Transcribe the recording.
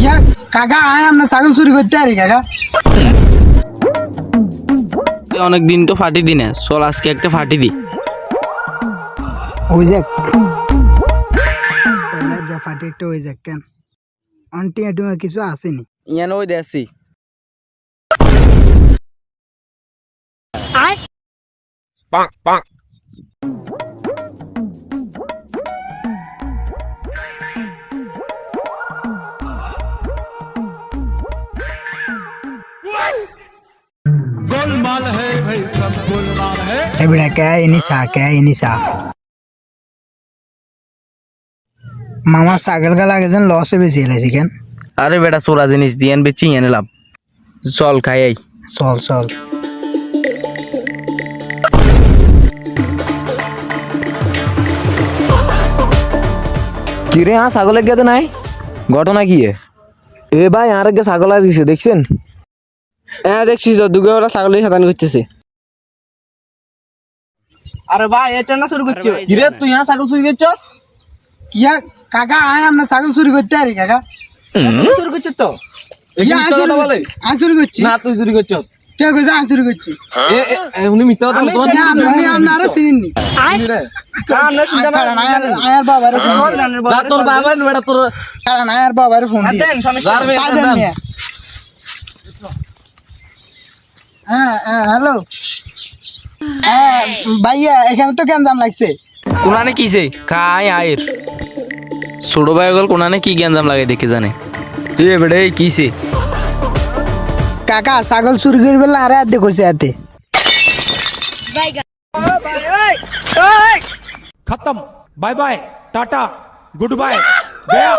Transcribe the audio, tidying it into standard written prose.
ইয়া কাকা আয় আমরা ছাগল চুরি করতে আরি কাকা অনেক দিন তো ফাটি দিনে চল আজকে একটা ফাটি দি ওই যাক যা ফাটি একটা ওই যাক কেন আন্টি আটুমা কিছু আসেনি ইয়ান ওই দেশি गोलमाल है भाई सब गोलमाल है এবড়া কে ইনিসা মামা ছাগল গালা গেছেন লসে বেশি এলাইছি কেন আরে বেটা চোরা জিনিস দিয়ান বেচি এনে লাভ চল খাই আই চল কিরে ছাগলের গেতে নাই ঘটনা কি এ ভাই আর আগে ছাগল দিছে দেখছেন হ্যাঁ দেখছি তো দুগে ওরা ছাগলের সাতান করতেছে। আরে ভাই এটা না শুরু করছি কিরে তুই ছাগল চুরি করছ ইয়া কাকা আয় আমরা ছাগল চুরি করতে আরি কাকা শুরু করছি তো ইয়া আয় চুরি করছি না তুই চুরি করছ কে কইছে আয় চুরি করছি উনি মিথ্যা কথা তোমার না, আপনি আপনারা চিনেননি কারণ আয়ার বাবারে ফোন দিয়ে তোর বাবা বেটা তোর কারণ আয়ার বাবারে ফোন দিয়ে সাইদেন নিয়ে হ্যালো ভাইয়া এখানে তো কেন দাম লাগছে কোনানে কিছে খাই আয়ের ছোট ভাই গল কোনানে কি গ্যাঞ্জাম লাগে দেখে জানে এ বেটা এই কিছে কাকা ছাগল চুরি করে বেলা আরে আদে কইছে আতে खत्म bye bye tata goodbye गया